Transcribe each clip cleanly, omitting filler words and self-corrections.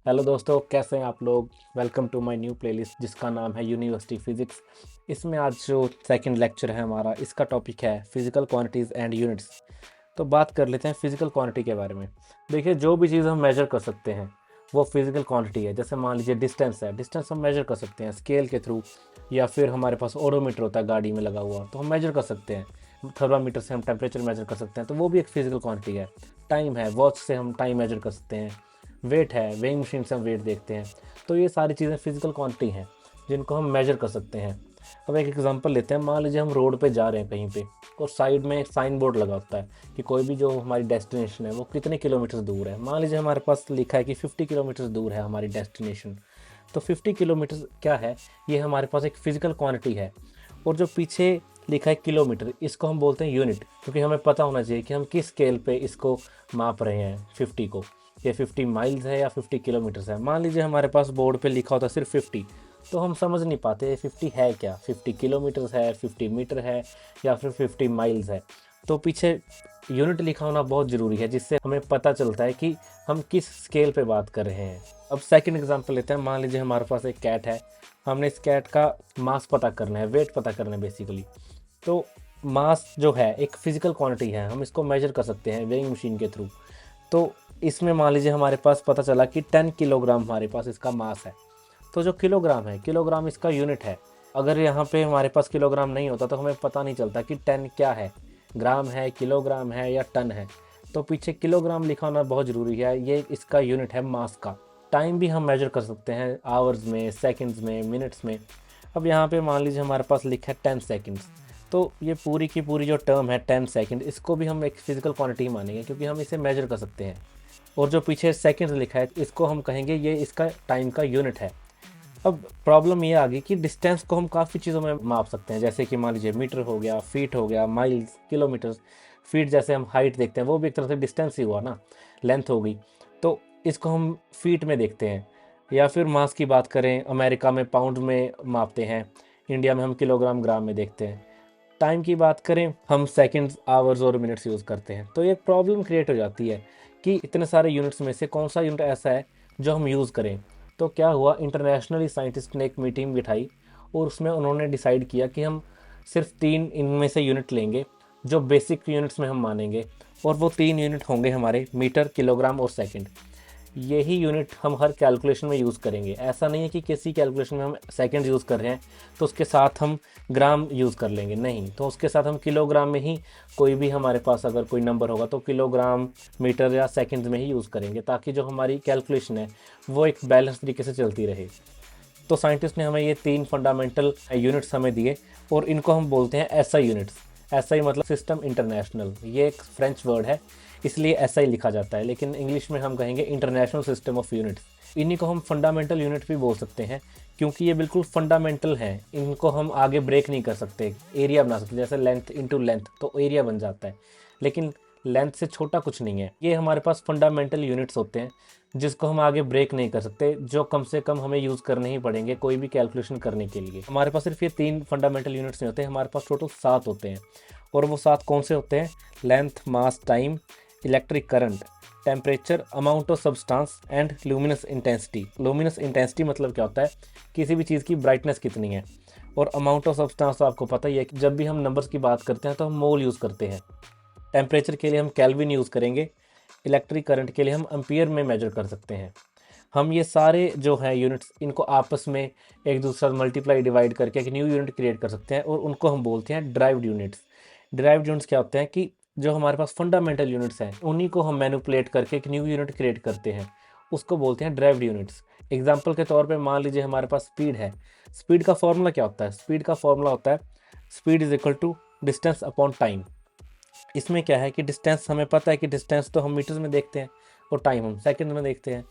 Hello दोस्तों, कैसे हैं आप लोग। Welcome to my new playlist जिसका नाम है यूनिवर्सिटी फिज़िक्स। इसमें आज जो सेकंड लेक्चर है हमारा, इसका टॉपिक है फिज़िकल क्वांटिटीज़ एंड यूनिट्स। तो बात कर लेते हैं फिज़िकल क्वांटिटी के बारे में। देखिए, जो भी चीज़ हम मेजर कर सकते हैं वो फिज़िकल क्वांटिटी है। जैसे मान लीजिए डिस्टेंस है, डिस्टेंस हम मेजर कर सकते हैं स्केल के थ्रू, या फिर हमारे पास ओडोमीटर होता है गाड़ी में लगा हुआ, तो हम मेजर कर सकते हैं। थर्मामीटर से हम टेम्परेचर मेजर कर सकते हैं, तो वो भी एक फिज़िकल क्वांटिटी है। टाइम है, वॉच से हम टाइम मेजर कर सकते हैं। वेट है, वेइंग मशीन से हम वेट देखते हैं। तो ये सारी चीज़ें फिजिकल क्वांटिटी हैं जिनको हम मेजर कर सकते हैं। अब एक एग्जांपल लेते हैं। मान लीजिए हम रोड पे जा रहे हैं कहीं पे, और साइड में एक साइन बोर्ड लगा होता है कि कोई भी जो हमारी डेस्टिनेशन है वो कितने किलोमीटर दूर है। मान लीजिए हमारे पास लिखा है कि 50 किलोमीटर दूर है हमारी डेस्टिनेशन। तो 50 किलोमीटर क्या है, ये हमारे पास एक फिजिकल क्वांटिटी है। और जो पीछे लिखा है किलोमीटर, इसको हम बोलते हैं यूनिट, क्योंकि हमें पता होना चाहिए कि हम किस स्केल पे इसको माप रहे हैं 50 को। ये 50 माइल्स है या 50 किलोमीटर्स है। मान लीजिए हमारे पास बोर्ड पे लिखा होता सिर्फ 50, तो हम समझ नहीं पाते ये 50 है क्या, 50 किलोमीटर्स है, 50 मीटर है, या फिर 50 माइल्स है। तो पीछे यूनिट लिखा होना बहुत ज़रूरी है, जिससे हमें पता चलता है कि हम किस स्केल पे बात कर रहे हैं। अब सेकंड एग्जांपल लेते हैं। मान लीजिए हमारे पास एक कैट है, हमने इस कैट का मास पता करना है, वेट पता करना है बेसिकली। तो मास जो है एक फिजिकल क्वांटिटी है, हम इसको मेजर कर सकते हैं वेइंग मशीन के थ्रू। तो इसमें मान लीजिए हमारे पास पता चला कि 10 किलोग्राम हमारे पास इसका मास है। तो जो किलोग्राम है, किलोग्राम इसका यूनिट है। अगर यहाँ पे हमारे पास किलोग्राम नहीं होता तो हमें पता नहीं चलता कि 10 क्या है, ग्राम है, किलोग्राम है या टन है। तो पीछे किलोग्राम लिखा होना बहुत ज़रूरी है, ये इसका यूनिट है मास का। टाइम भी हम मेजर कर सकते हैं आवर्स में, सेकंड्स में, मिनट्स में। अब यहाँ पे मान लीजिए हमारे पास लिखा है 10 सेकंड्स। तो ये पूरी की पूरी जो टर्म है 10 सेकंड, इसको भी हम एक फिजिकल क्वांटिटी मानेंगे, क्योंकि हम इसे मेजर कर सकते हैं। और जो पीछे सेकंड लिखा है, इसको हम कहेंगे ये इसका टाइम का यूनिट है। अब प्रॉब्लम ये आ गई कि डिस्टेंस को हम काफ़ी चीज़ों में माप सकते हैं। जैसे कि मान लीजिए मीटर हो गया, फीट हो गया, माइल्स, किलोमीटर्स। फीट जैसे हम हाइट देखते हैं, वो भी एक तरह से डिस्टेंस ही हुआ ना, लेंथ हो गई। तो इसको हम फीट में देखते हैं। या फिर मास की बात करें, अमेरिका में पाउंड में मापते हैं, इंडिया में हम किलोग्राम ग्राम में देखते हैं। टाइम की बात करें, हम सेकंड्स, आवर्स और मिनट्स यूज़ करते हैं। तो एक प्रॉब्लम क्रिएट हो जाती है कि इतने सारे यूनिट्स में से कौन सा यूनिट ऐसा है जो हम यूज़ करें। तो क्या हुआ, इंटरनेशनली साइंटिस्ट ने एक मीटिंग बिठाई, और उसमें उन्होंने डिसाइड किया कि हम सिर्फ 3 इनमें से यूनिट लेंगे जो बेसिक यूनिट्स में हम मानेंगे। और वो 3 यूनिट होंगे हमारे मीटर, किलोग्राम और सेकंड। यही यूनिट हम हर कैलकुलेशन में यूज़ करेंगे। ऐसा नहीं है कि किसी कैलकुलेशन में हम सेकंड यूज़ कर रहे हैं तो उसके साथ हम ग्राम यूज़ कर लेंगे, नहीं, तो उसके साथ हम किलोग्राम में ही कोई भी हमारे पास अगर कोई नंबर होगा तो किलोग्राम, मीटर या सेकंड में ही यूज़ करेंगे, ताकि जो हमारी कैलकुलेशन है वो एक बैलेंस तरीके से चलती रहे। तो साइंटिस्ट ने हमें ये 3 फंडामेंटल यूनिट्स हमें दिए, और इनको हम बोलते हैं एसआई यूनिट्स। एसआई मतलब सिस्टम इंटरनेशनल, ये एक फ्रेंच वर्ड है, इसलिए एसआई लिखा जाता है, लेकिन इंग्लिश में हम कहेंगे इंटरनेशनल सिस्टम ऑफ यूनिट्स। इन्हीं को हम फंडामेंटल यूनिट भी बोल सकते हैं, क्योंकि ये बिल्कुल फंडामेंटल हैं, इनको हम आगे ब्रेक नहीं कर सकते, एरिया बना सकते। जैसे लेंथ इंटू लेंथ तो एरिया बन जाता है, लेकिन लेंथ से छोटा कुछ नहीं है। ये हमारे पास फंडामेंटल यूनिट्स होते हैं जिसको हम आगे ब्रेक नहीं कर सकते, जो कम से कम हमें यूज़ करने ही पड़ेंगे कोई भी कैलकुलेशन करने के लिए। हमारे पास सिर्फ ये 3 फंडामेंटल यूनिट्स नहीं होते, हमारे पास टोटल 7 होते हैं। और वो 7 कौन से होते हैं? Length, mass, time, electric current, temperature, amount of substance and luminous intensity. Luminous intensity मतलब क्या होता है? किसी भी चीज़ की ब्राइटनेस कितनी है। और अमाउंट ऑफ सब्सटेंस तो आपको पता ही है कि जब भी हम नंबर्स की बात करते हैं तो हम मोल यूज़ करते हैं। टेम्परेचर के लिए हम केल्विन यूज़ करेंगे। इलेक्ट्रिक करंट के लिए हम एम्पियर में मेजर कर सकते हैं। हम ये सारे जो हैं यूनिट्स, इनको आपस में एक दूसरे से मल्टीप्लाई डिवाइड करके एक न्यू यूनिट क्रिएट कर सकते हैं, और उनको हम बोलते हैं ड्राइव्ड यूनिट्स। ड्राइव्ड यूनिट्स क्या होते हैं कि जो हमारे पास फंडामेंटल यूनिट्स हैं उन्हीं को हम मैनिपुलेट करके एक न्यू यूनिट क्रिएट करते हैं, उसको बोलते हैं ड्राइव्ड यूनिट्स। एग्जाम्पल के तौर पे मान लीजिए हमारे पास स्पीड है। स्पीड का फॉर्मूला क्या होता है? स्पीड का फॉर्मूला होता है speed is equal to distance upon time. इसमें क्या है कि डिस्टेंस, हमें पता है कि डिस्टेंस तो हम मीटर्स में देखते हैं और टाइम हम सेकंड में देखते हैं।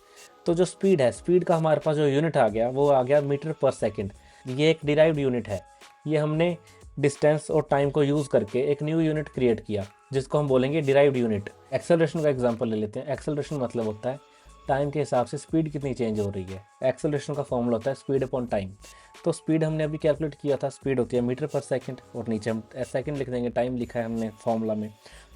तो जो स्पीड है, स्पीड का हमारे पास जो यूनिट आ गया वो आ गया मीटर पर सेकंड। ये एक डिराइव्ड यूनिट है। ये हमने डिस्टेंस और टाइम को यूज़ करके एक न्यू यूनिट क्रिएट किया, जिसको हम बोलेंगे डिराइव्ड यूनिट। एक्सेलरेशन का एग्जांपल ले लेते हैं। एक्सेलरेशन मतलब होता है टाइम के हिसाब से स्पीड कितनी चेंज हो रही है। एक्सेलरेशन का फॉर्मूला होता है स्पीड अपॉन टाइम। तो स्पीड हमने अभी कैलकुलेट किया था, स्पीड होती है मीटर पर सेकंड, और नीचे हम सेकंड लिख देंगे, टाइम लिखा है हमने फॉर्मूला में।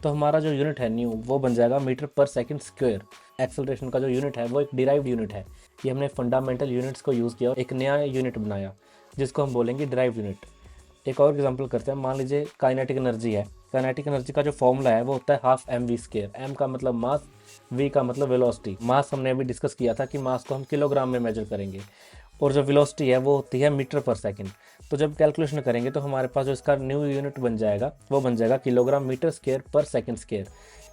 तो हमारा जो यूनिट है न्यू वो बन जाएगा मीटर पर सेकंड स्क्वायर। एक्सेलरेशन का जो यूनिट है वो एक डिराइव्ड यूनिट है। ये हमने फंडामेंटल यूनिट्स को यूज़ किया और एक नया यूनिट बनाया जिसको हम बोलेंगे डिराइव्ड यूनिट। एक और एग्जांपल करते हैं। मान लीजिए काइनेटिक एनर्जी है। काइनेटिक एनर्जी का जो फॉर्मूला है वो होता है half M V square. M का मतलब मास, वी का मतलब वेलोसिटी। मास हमने अभी डिस्कस किया था कि मास को हम किलोग्राम में मेजर करेंगे और जो वेलोसिटी है वो होती है मीटर पर सेकंड। तो जब कैलकुलेशन करेंगे तो हमारे पास जो इसका न्यू यूनिट बन जाएगा वो बन जाएगा किलोग्राम मीटर स्क्वायर पर सेकंड स्क्वायर।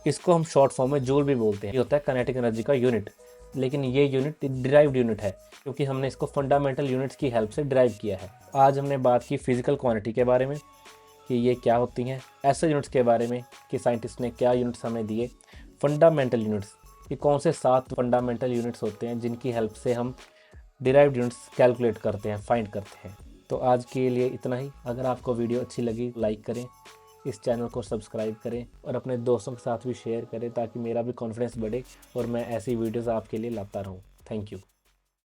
इसको हम शॉर्ट फॉर्म में जूल भी बोलते हैं। ये होता है काइनेटिक एनर्जी का यूनिट। लेकिन ये यूनिट डिराइव्ड यूनिट है क्योंकि हमने इसको फंडामेंटल यूनिट्स की हेल्प से डिराइव किया है। आज हमने बात की फिजिकल क्वांटिटी के बारे में कि ये क्या होती हैं, ऐसे यूनिट्स के बारे में कि साइंटिस्ट ने क्या यूनिट्स हमें दिए, फंडामेंटल यूनिट्स कि कौन से 7 फंडामेंटल यूनिट्स होते हैं जिनकी हेल्प से हम डिराइव्ड यूनिट्स कैलकुलेट करते हैं, फाइंड करते हैं। तो आज के लिए इतना ही। अगर आपको वीडियो अच्छी लगी लाइक करें, इस चैनल को सब्सक्राइब करें और अपने दोस्तों के साथ भी शेयर करें ताकि मेरा भी कॉन्फिडेंस बढ़े और मैं ऐसी वीडियोज़ आपके लिए लाता रहूँ। Thank you.